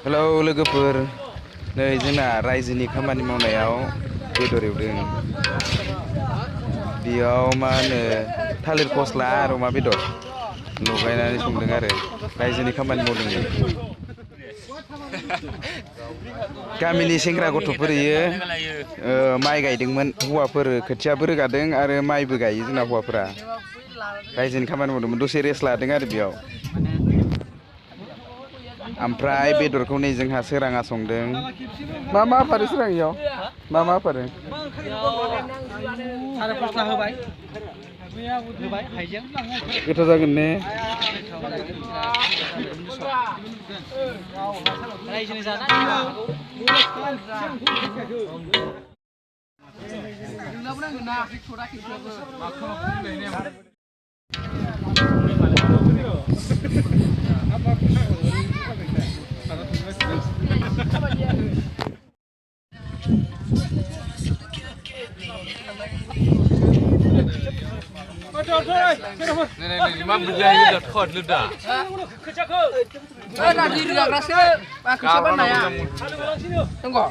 Hello लोगोफोर नै जोंना रायजोनि खामानि मावनायाव बेदर एवदों बेयाव मा होनो थालिर फस्ला आरो अमा बेदर लगायनानै संदों आरो रायजोनि खामानि मावदोंमोन गामिनि सेंग्रा गथ'फोर इयो माइ गायदोंमोन हौवाफोर खोथियाबो रोगादों आरो माइबो गायो जोंना हौवाफोरा रायजोनि खामानि मावदोंमोन दसे रेस्ट लादों आरो बेयाव ओमफ्राय बेदरखौ नै जोंहा सोराङा संदों मा आफारो सोरां इयाव मा आफारो गोथाव जागोन ने Này mang bịch này giật khỏi lưng à? Là đi được là sẽ ba cứ sẽ bắt này à? Không có.